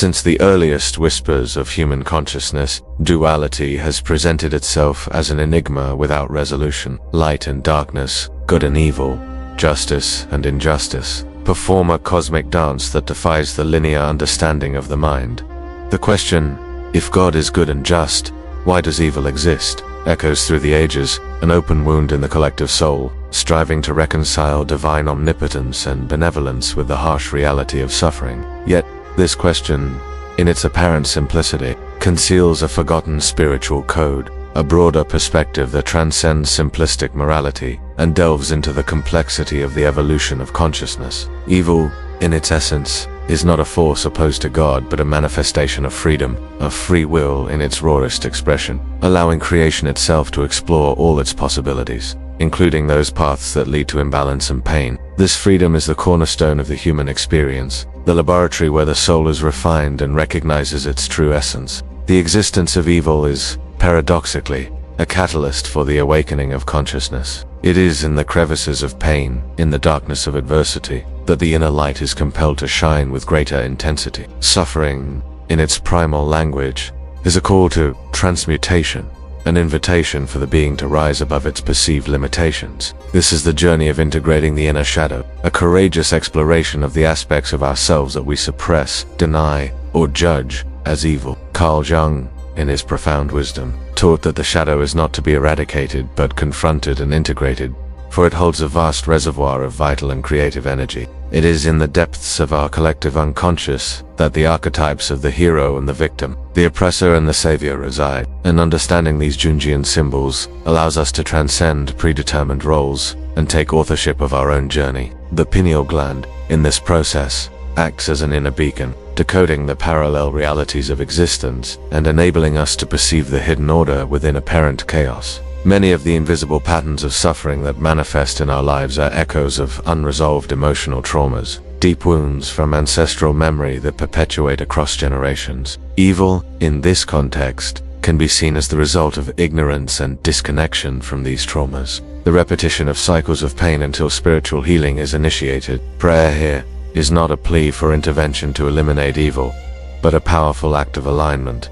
Since the earliest whispers of human consciousness, duality has presented itself as an enigma without resolution. Light and darkness, good and evil, justice and injustice, perform a cosmic dance that defies the linear understanding of the mind. The question, if God is good and just, why does evil exist, echoes through the ages, an open wound in the collective soul, striving to reconcile divine omnipotence and benevolence with the harsh reality of suffering. Yet, this question, in its apparent simplicity, conceals a forgotten spiritual code, a broader perspective that transcends simplistic morality and delves into the complexity of the evolution of consciousness. Evil, in its essence, is not a force opposed to God but a manifestation of freedom, of free will in its rawest expression, allowing creation itself to explore all its possibilities, including those paths that lead to imbalance and pain. This freedom is the cornerstone of the human experience, the laboratory where the soul is refined and recognizes its true essence. The existence of evil is, paradoxically, a catalyst for the awakening of consciousness. It is in the crevices of pain, in the darkness of adversity, that the inner light is compelled to shine with greater intensity. Suffering, in its primal language, is a call to transmutation, an invitation for the being to rise above its perceived limitations. This is the journey of integrating the inner shadow, a courageous exploration of the aspects of ourselves that we suppress, deny, or judge as evil. Carl Jung, in his profound wisdom, taught that the shadow is not to be eradicated but confronted and integrated, for it holds a vast reservoir of vital and creative energy. It is in the depths of our collective unconscious that the archetypes of the hero and the victim, the oppressor and the savior reside, and understanding these Jungian symbols allows us to transcend predetermined roles and take authorship of our own journey. The pineal gland, in this process, acts as an inner beacon, decoding the parallel realities of existence and enabling us to perceive the hidden order within apparent chaos. Many of the invisible patterns of suffering that manifest in our lives are echoes of unresolved emotional traumas, deep wounds from ancestral memory that perpetuate across generations. Evil, in this context, can be seen as the result of ignorance and disconnection from these traumas, the repetition of cycles of pain until spiritual healing is initiated. Prayer here is not a plea for intervention to eliminate evil, but a powerful act of alignment,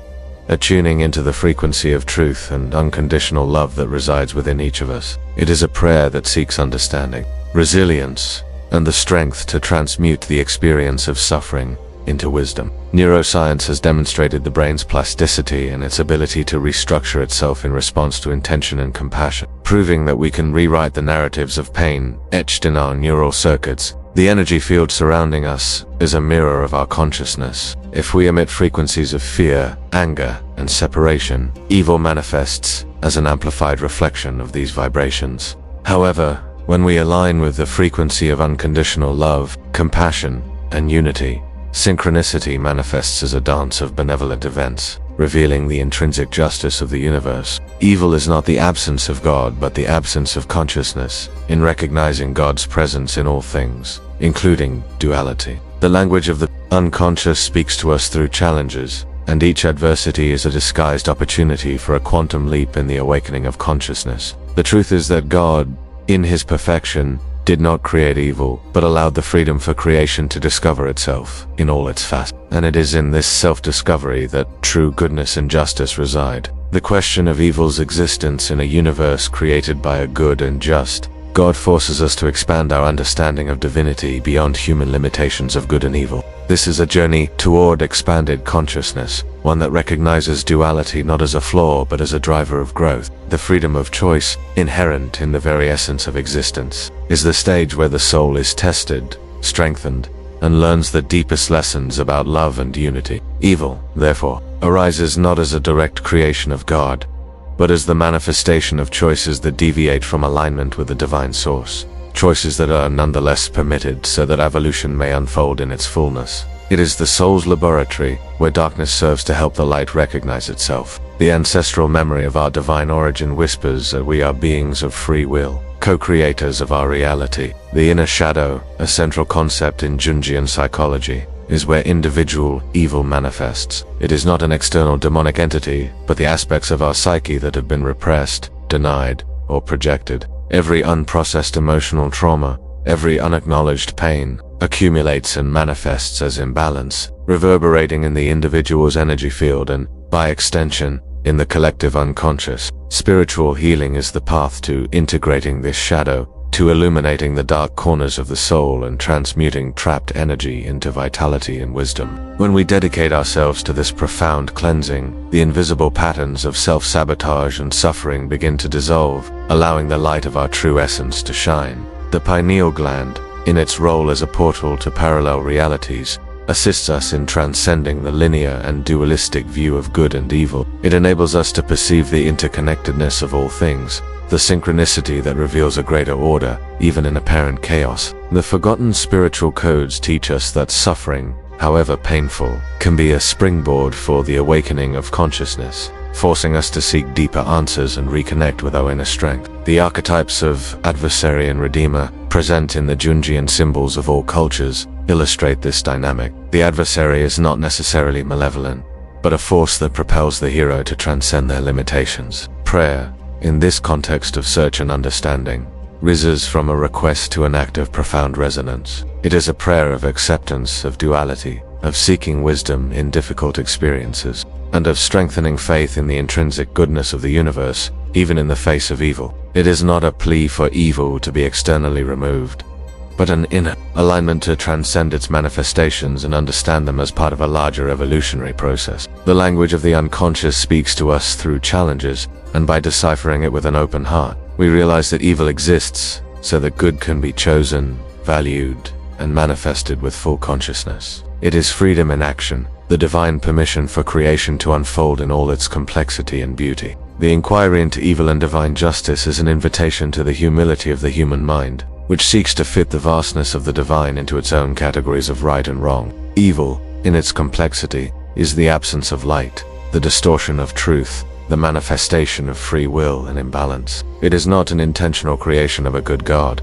a tuning into the frequency of truth and unconditional love that resides within each of us. It is a prayer that seeks understanding, resilience, and the strength to transmute the experience of suffering into wisdom. Neuroscience has demonstrated the brain's plasticity and its ability to restructure itself in response to intention and compassion, proving that we can rewrite the narratives of pain etched in our neural circuits. The energy field surrounding us is a mirror of our consciousness. If we emit frequencies of fear, anger, and separation, evil manifests as an amplified reflection of these vibrations. However, when we align with the frequency of unconditional love, compassion, and unity, synchronicity manifests as a dance of benevolent events, revealing the intrinsic justice of the universe. Evil is not the absence of God, but the absence of consciousness, in recognizing God's presence in all things, including duality. The language of the unconscious speaks to us through challenges, and each adversity is a disguised opportunity for a quantum leap in the awakening of consciousness. The truth is that God, in His perfection, did not create evil, but allowed the freedom for creation to discover itself in all its facets. And it is in this self-discovery that true goodness and justice reside. The question of evil's existence in a universe created by a good and just God forces us to expand our understanding of divinity beyond human limitations of good and evil. This is a journey toward expanded consciousness, one that recognizes duality not as a flaw but as a driver of growth. The freedom of choice, inherent in the very essence of existence, is the stage where the soul is tested, strengthened, and learns the deepest lessons about love and unity. Evil, therefore, arises not as a direct creation of God, but as the manifestation of choices that deviate from alignment with the divine source. Choices that are nonetheless permitted so that evolution may unfold in its fullness. It is the soul's laboratory, where darkness serves to help the light recognize itself. The ancestral memory of our divine origin whispers that we are beings of free will, co-creators of our reality. The inner shadow, a central concept in Jungian psychology, is where individual evil manifests. It is not an external demonic entity, but the aspects of our psyche that have been repressed, denied, or projected. Every unprocessed emotional trauma, every unacknowledged pain, accumulates and manifests as imbalance, reverberating in the individual's energy field and, by extension, in the collective unconscious. Spiritual healing is the path to integrating this shadow, to illuminating the dark corners of the soul and transmuting trapped energy into vitality and wisdom. When we dedicate ourselves to this profound cleansing, the invisible patterns of self-sabotage and suffering begin to dissolve, allowing the light of our true essence to shine. The pineal gland, in its role as a portal to parallel realities, assists us in transcending the linear and dualistic view of good and evil. It enables us to perceive the interconnectedness of all things, the synchronicity that reveals a greater order, even in apparent chaos. The forgotten spiritual codes teach us that suffering, however painful, can be a springboard for the awakening of consciousness, forcing us to seek deeper answers and reconnect with our inner strength. The archetypes of adversary and redeemer, present in the Jungian symbols of all cultures, illustrate this dynamic. The adversary is not necessarily malevolent, but a force that propels the hero to transcend their limitations. Prayer, in this context of search and understanding, rises from a request to an act of profound resonance. It is a prayer of acceptance of duality, of seeking wisdom in difficult experiences, and of strengthening faith in the intrinsic goodness of the universe, even in the face of evil. It is not a plea for evil to be externally removed, but an inner alignment to transcend its manifestations and understand them as part of a larger evolutionary process. The language of the unconscious speaks to us through challenges, and by deciphering it with an open heart, we realize that evil exists so that good can be chosen, valued, and manifested with full consciousness. It is freedom in action, the divine permission for creation to unfold in all its complexity and beauty. The inquiry into evil and divine justice is an invitation to the humility of the human mind, which seeks to fit the vastness of the divine into its own categories of right and wrong. Evil, in its complexity, is the absence of light, the distortion of truth, the manifestation of free will and imbalance. It is not an intentional creation of a good God,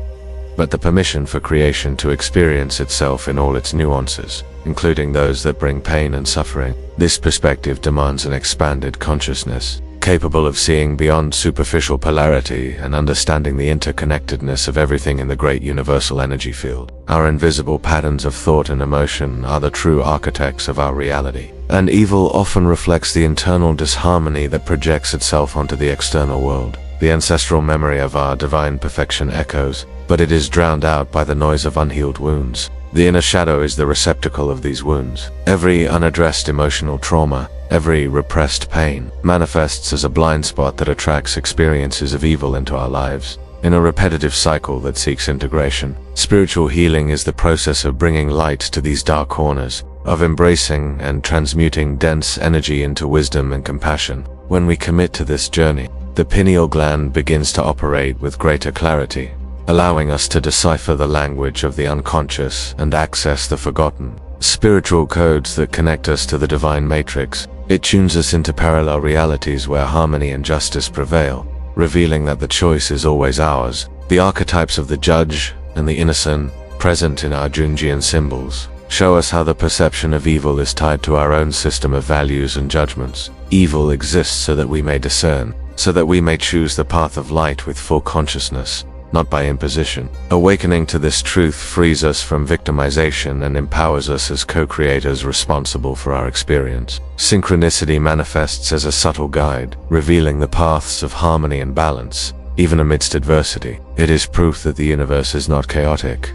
but the permission for creation to experience itself in all its nuances, including those that bring pain and suffering. This perspective demands an expanded consciousness, capable of seeing beyond superficial polarity and understanding the interconnectedness of everything in the great universal energy field. Our invisible patterns of thought and emotion are the true architects of our reality, and evil often reflects the internal disharmony that projects itself onto the external world. The ancestral memory of our divine perfection echoes, but it is drowned out by the noise of unhealed wounds. The inner shadow is the receptacle of these wounds. Every unaddressed emotional trauma, every repressed pain, manifests as a blind spot that attracts experiences of evil into our lives. In a repetitive cycle that seeks integration, spiritual healing is the process of bringing light to these dark corners, of embracing and transmuting dense energy into wisdom and compassion. When we commit to this journey, the pineal gland begins to operate with greater clarity, allowing us to decipher the language of the unconscious and access the forgotten spiritual codes that connect us to the divine matrix. It tunes us into parallel realities where harmony and justice prevail, revealing that the choice is always ours. The archetypes of the judge and the innocent, present in our Jungian symbols, show us how the perception of evil is tied to our own system of values and judgments. Evil exists so that we may discern, so that we may choose the path of light with full consciousness, not by imposition. Awakening to this truth frees us from victimization and empowers us as co-creators responsible for our experience. Synchronicity manifests as a subtle guide, revealing the paths of harmony and balance, even amidst adversity. It is proof that the universe is not chaotic,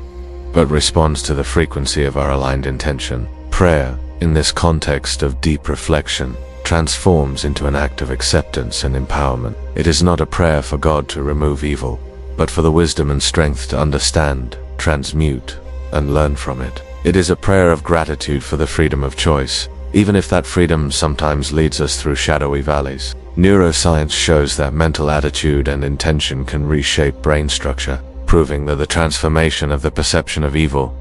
but responds to the frequency of our aligned intention. Prayer, in this context of deep reflection, transforms into an act of acceptance and empowerment. It is not a prayer for God to remove evil, but for the wisdom and strength to understand, transmute, and learn from it. It is a prayer of gratitude for the freedom of choice, even if that freedom sometimes leads us through shadowy valleys. Neuroscience shows that mental attitude and intention can reshape brain structure, proving that the transformation of the perception of evil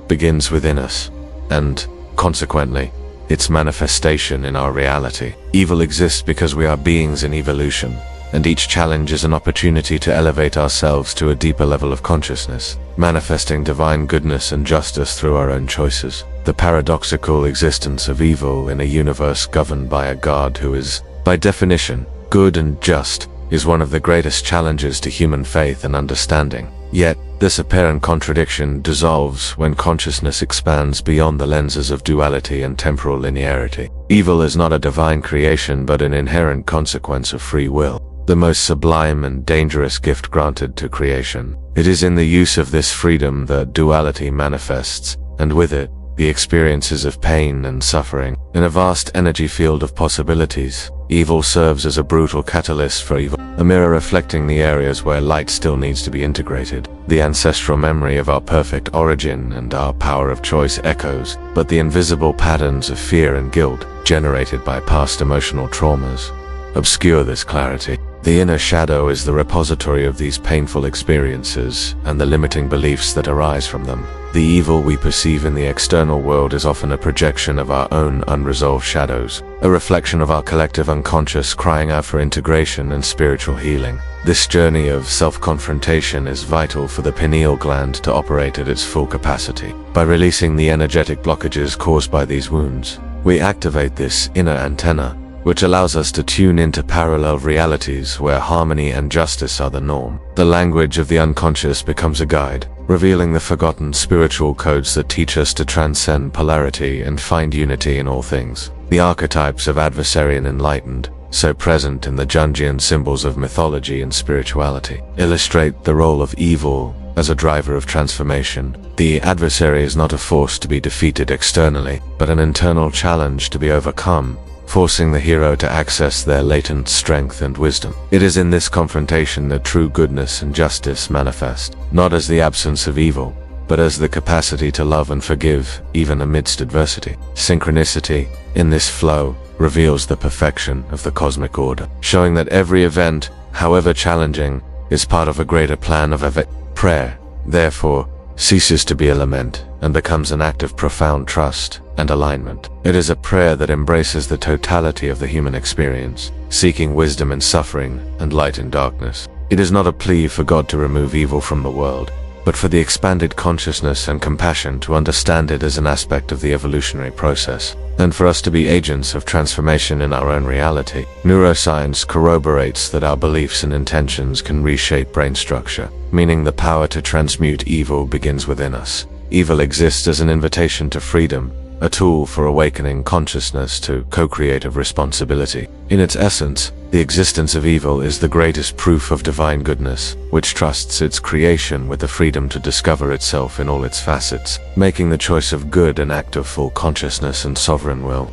begins within us, and, consequently, its manifestation in our reality. Evil exists because we are beings in evolution, and each challenge is an opportunity to elevate ourselves to a deeper level of consciousness, manifesting divine goodness and justice through our own choices. The paradoxical existence of evil in a universe governed by a God who is, by definition, good and just, is one of the greatest challenges to human faith and understanding. Yet, this apparent contradiction dissolves when consciousness expands beyond the lenses of duality and temporal linearity. Evil is not a divine creation but an inherent consequence of free will, the most sublime and dangerous gift granted to creation. It is in the use of this freedom that duality manifests, and with it, the experiences of pain and suffering. In a vast energy field of possibilities, evil serves as a brutal catalyst for evil, a mirror reflecting the areas where light still needs to be integrated. The ancestral memory of our perfect origin and our power of choice echoes, but the invisible patterns of fear and guilt, generated by past emotional traumas, obscure this clarity. The inner shadow is the repository of these painful experiences and the limiting beliefs that arise from them. The evil we perceive in the external world is often a projection of our own unresolved shadows, a reflection of our collective unconscious crying out for integration and spiritual healing. This journey of self-confrontation is vital for the pineal gland to operate at its full capacity. By releasing the energetic blockages caused by these wounds, we activate this inner antenna, which allows us to tune into parallel realities where harmony and justice are the norm. The language of the unconscious becomes a guide, revealing the forgotten spiritual codes that teach us to transcend polarity and find unity in all things. The archetypes of adversary and enlightened, so present in the Jungian symbols of mythology and spirituality, illustrate the role of evil as a driver of transformation. The adversary is not a force to be defeated externally, but an internal challenge to be overcome, forcing the hero to access their latent strength and wisdom. It is in this confrontation that true goodness and justice manifest, not as the absence of evil, but as the capacity to love and forgive, even amidst adversity. Synchronicity, in this flow, reveals the perfection of the cosmic order, showing that every event, however challenging, is part of a greater plan of prayer, therefore, ceases to be a lament and becomes an act of profound trust and alignment. It is a prayer that embraces the totality of the human experience, seeking wisdom in suffering and light in darkness. It is not a plea for God to remove evil from the world, but for the expanded consciousness and compassion to understand it as an aspect of the evolutionary process, and for us to be agents of transformation in our own reality. Neuroscience corroborates that our beliefs and intentions can reshape brain structure, meaning the power to transmute evil begins within us. Evil exists as an invitation to freedom, a tool for awakening consciousness to co-creative responsibility. In its essence, the existence of evil is the greatest proof of divine goodness, which trusts its creation with the freedom to discover itself in all its facets, making the choice of good an act of full consciousness and sovereign will.